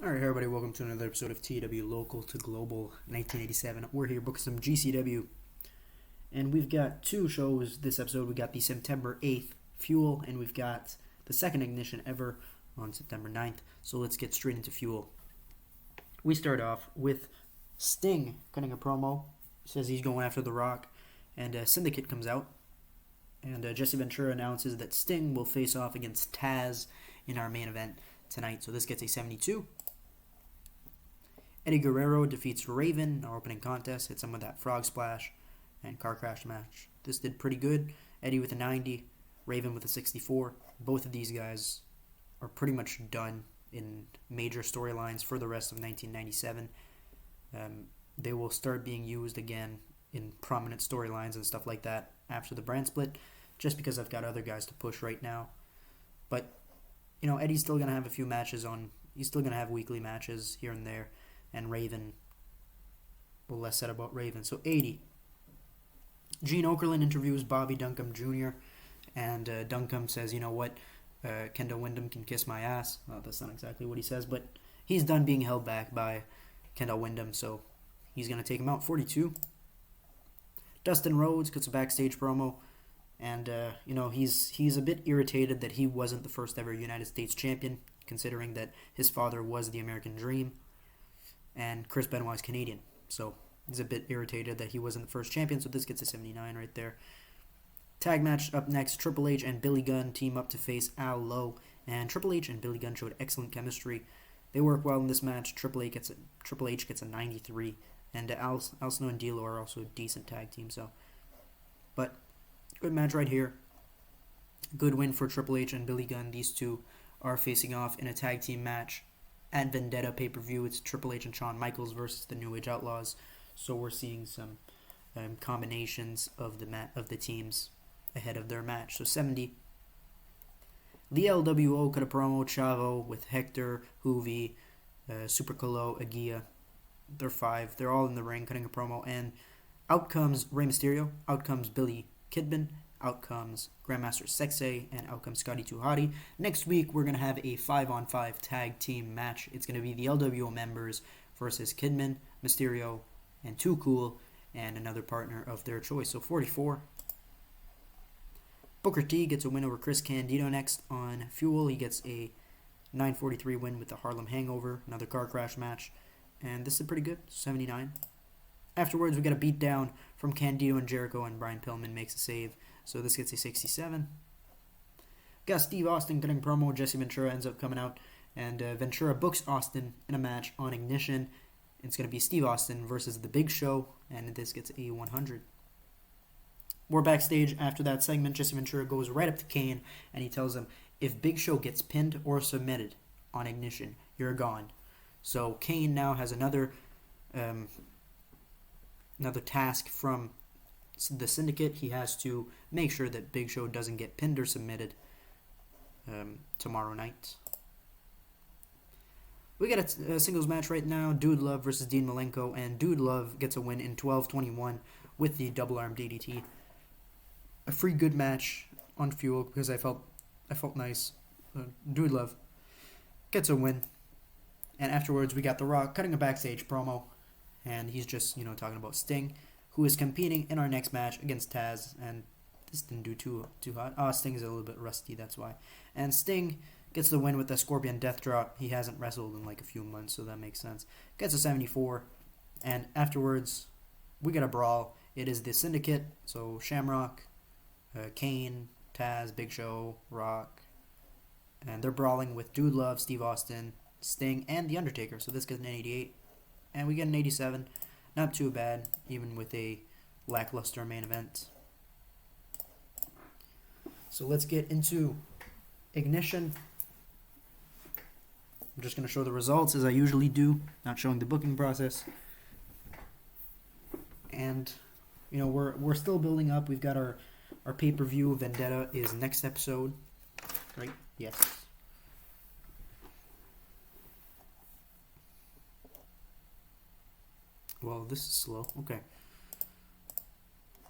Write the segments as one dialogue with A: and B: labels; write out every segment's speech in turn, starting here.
A: Alright, everybody, welcome to another episode of TEW Local to Global 1987. We're here booking some GCW, and we've got two shows this episode. We got the September 8th Fuel, and we've got the second Ignition ever on September 9th. So let's get straight into Fuel. We start off with Sting cutting a promo. Says he's going after The Rock, and Syndicate comes out, and Jesse Ventura announces that Sting will face off against Taz in our main event tonight. So this gets a 72. Eddie Guerrero defeats Raven in our opening contest, hits him with that frog splash and car crash match. This did pretty good. Eddie with a 90, Raven with a 64. Both of these guys are pretty much done in major storylines for the rest of 1997. They will start being used again in prominent storylines and stuff like that after the brand split, just because I've got other guys to push right now. But, you know, Eddie's still going to have a few matches on. He's still going to have weekly matches here and there. And Raven, well, less said about Raven. So 80. Gene Okerlund interviews Bobby Duncombe Jr. And Duncombe says, you know what, Kendall Windham can kiss my ass. Well, that's not exactly what he says, but he's done being held back by Kendall Windham, so he's going to take him out. 42. Dustin Rhodes gets a backstage promo. And, you know, he's a bit irritated that he wasn't the first ever United States champion, considering that his father was the American Dream. And Chris Benoit's Canadian. So he's a bit irritated that he wasn't the first champion. So this gets a 79 right there. Tag match up next. Triple H and Billy Gunn team up to face Al Lowe. And Triple H and Billy Gunn showed excellent chemistry. They work well in this match. Triple H gets a 93. And Al Snow and D'Lo are also a decent tag team. But good match right here. Good win for Triple H and Billy Gunn. These two are facing off in a tag team match at Vendetta pay-per-view. It's Triple H and Shawn Michaels versus the New Age Outlaws. So we're seeing some combinations of the teams ahead of their match. So 70. The LWO cut a promo. Chavo with Hector, Hoovy, Super Colo, Aguia. They're five. They're all in the ring cutting a promo. And out comes Rey Mysterio. Out comes Billy Kidman. Out comes Grandmaster Sexay, and out comes Scotty 2 Hotty. Next week, we're going to have a 5-on-5 tag team match. It's going to be the LWO members versus Kidman, Mysterio, and Too Cool, and another partner of their choice. So 44. Booker T gets a win over Chris Candido next on Fuel. He gets a 9:43 win with the Harlem Hangover, another car crash match. And this is pretty good, 79. Afterwards, we got a beatdown from Candido and Jericho, and Brian Pillman makes a save. So this gets a 67. Got Steve Austin cutting promo. Jesse Ventura ends up coming out. And Ventura books Austin in a match on Ignition. It's going to be Steve Austin versus The Big Show. And this gets a 100. We're backstage after that segment. Jesse Ventura goes right up to Kane. And he tells him, if Big Show gets pinned or submitted on Ignition, you're gone. So Kane now has another task from the Syndicate. He has to make sure that Big Show doesn't get pinned or submitted tomorrow night. We got a singles match right now. Dude Love versus Dean Malenko, and Dude Love gets a win in 12:21 with the double arm DDT. A free good match on Fuel because I felt nice. Dude Love gets a win, and afterwards we got The Rock cutting a backstage promo, and he's just talking about Sting, who is competing in our next match against Taz, and this didn't do too hot. Sting is a little bit rusty, that's why. And Sting gets the win with the Scorpion Death Drop. He hasn't wrestled in like a few months, so that makes sense. Gets a 74, and afterwards, we get a brawl. It is the Syndicate, so Shamrock, Kane, Taz, Big Show, Rock, and they're brawling with Dude Love, Steve Austin, Sting, and The Undertaker, so this gets an 88. And we get an 87. Not too bad, even with a lackluster main event. So let's get into Ignition. I'm just going to show the results as I usually do, not showing the booking process. And, we're still building up. We've got our pay-per-view. Vendetta is next episode. Right? Yes. Well, this is slow. Okay.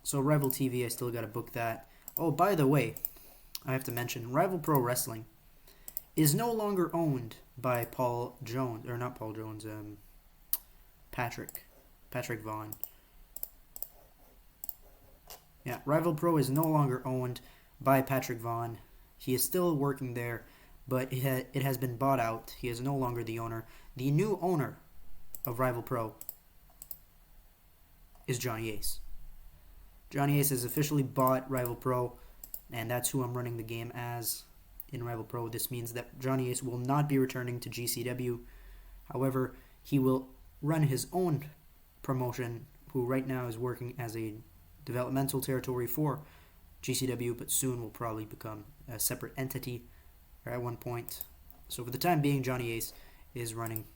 A: So Rival TV, I still got to book that. Oh, by the way, I have to mention, Rival Pro Wrestling is no longer owned by Paul Jones, or not Paul Jones, Patrick Vaughn. Yeah, Rival Pro is no longer owned by Patrick Vaughn. He is still working there, but it has been bought out. He is no longer the owner. The new owner of Rival Pro is Johnny Ace. Johnny Ace has officially bought Rival Pro, and that's who I'm running the game as in Rival Pro. This means that Johnny Ace will not be returning to GCW. However, he will run his own promotion, who right now is working as a developmental territory for GCW, but soon will probably become a separate entity or at one point. So for the time being, Johnny Ace is running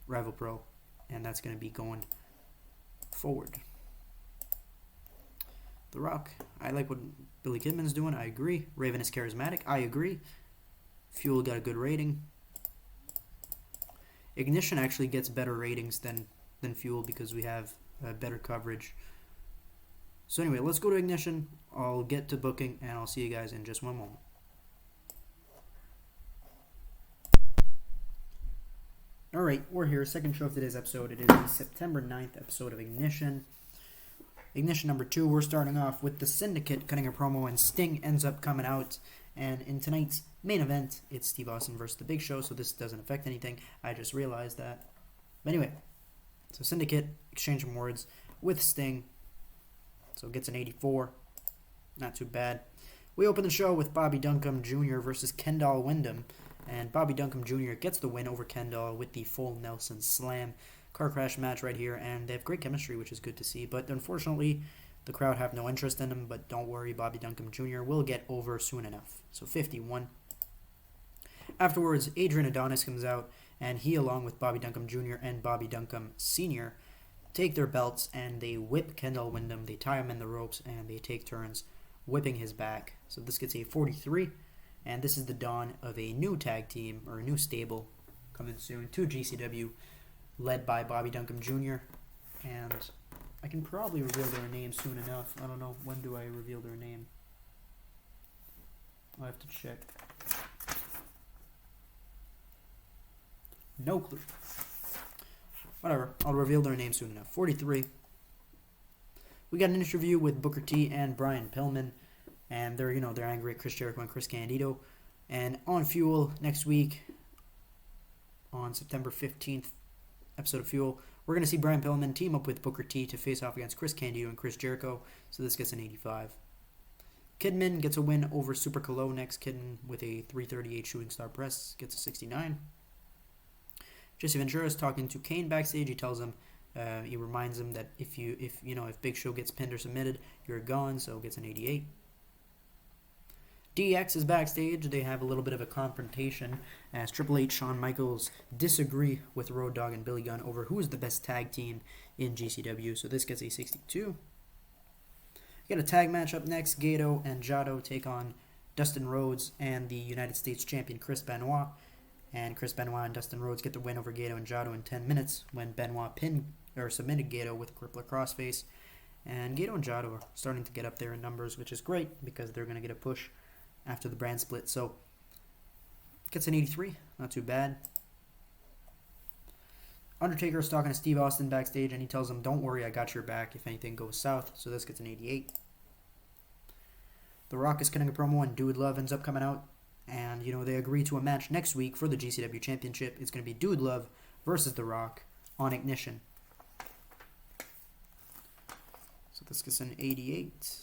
A: Rival Pro, and that's going to be going forward. The Rock, I like what Billy Kidman's doing. I agree. Raven is charismatic. I agree. Fuel got a good rating. Ignition actually gets better ratings than Fuel because we have better coverage. So anyway, let's go to Ignition. I'll get to booking, and I'll see you guys in just one moment. Alright, we're here. Second show of today's episode. It is the September 9th episode of Ignition. Ignition number 2, we're starting off with the Syndicate cutting a promo, and Sting ends up coming out. And in tonight's main event, it's Steve Austin versus The Big Show, so this doesn't affect anything. I just realized that. But anyway, so Syndicate exchange some words with Sting. So it gets an 84. Not too bad. We open the show with Bobby Duncum Jr. versus Kendall Windham. And Bobby Duncum Jr. gets the win over Kendall with the full Nelson Slam. Car crash match right here, and they have great chemistry, which is good to see. But unfortunately, the crowd have no interest in him. But don't worry, Bobby Duncum Jr. will get over soon enough. So 51. Afterwards, Adrian Adonis comes out, and he, along with Bobby Duncum Jr. and Bobby Duncum Sr., take their belts, and they whip Kendall Windham. They tie him in the ropes, and they take turns whipping his back. So this gets a 43, and this is the dawn of a new tag team, or a new stable, coming soon to GCW, led by Bobby Duncum Jr., and I can probably reveal their name soon enough. I don't know, when do I reveal their name? I'll have to check. No clue. Whatever, I'll reveal their name soon enough. 43. We got an interview with Booker T and Brian Pillman, and they're angry at Chris Jericho and Chris Candido. And on Fuel next week, on September 15th, episode of Fuel, we're going to see Brian Pillman team up with Booker T to face off against Chris Candido and Chris Jericho. So this gets an 85. Kidman gets a win over Super Colo next. Kidman with a 338 shooting star press gets a 69. Jesse Ventura is talking to Kane backstage. He tells him, he reminds him that if Big Show gets pinned or submitted, you're gone. So gets an 88. DX is backstage. They have a little bit of a confrontation as Triple H, Shawn Michaels disagree with Road Dogg and Billy Gunn over who is the best tag team in GCW. So this gets a 62. We got a tag match up next. Gato and Jado take on Dustin Rhodes and the United States champion Chris Benoit. And Chris Benoit and Dustin Rhodes get the win over Gato and Jado in 10 minutes when Benoit submitted Gato with a crippler crossface. And Gato and Jado are starting to get up there in numbers, which is great because they're going to get a push after the brand split. So gets an 83, not too bad. Undertaker is talking to Steve Austin backstage, and he tells him, "Don't worry, I got your back if anything goes south." So this gets an 88. The Rock is cutting a promo, and Dude Love ends up coming out. And, they agree to a match next week for the GCW Championship. It's going to be Dude Love versus The Rock on Ignition. So this gets an 88.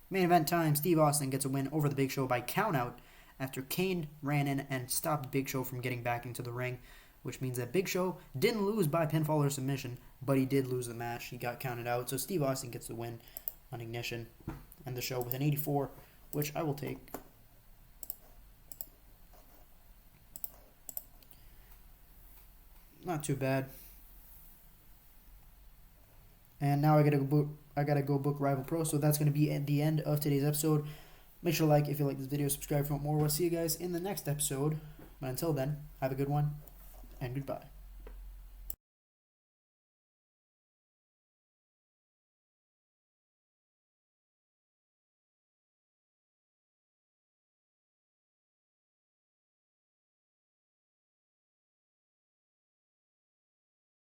A: Main event time, Steve Austin gets a win over the Big Show by countout after Kane ran in and stopped Big Show from getting back into the ring, which means that Big Show didn't lose by pinfall or submission, but he did lose the match. He got counted out. So Steve Austin gets the win on Ignition and the show with an 84, which I will take. Not too bad. And now I gotta go book Rival Pro, so that's gonna be at the end of today's episode. Make sure to like if you like this video, subscribe for more. We'll see you guys in the next episode. But until then, have a good one, and goodbye.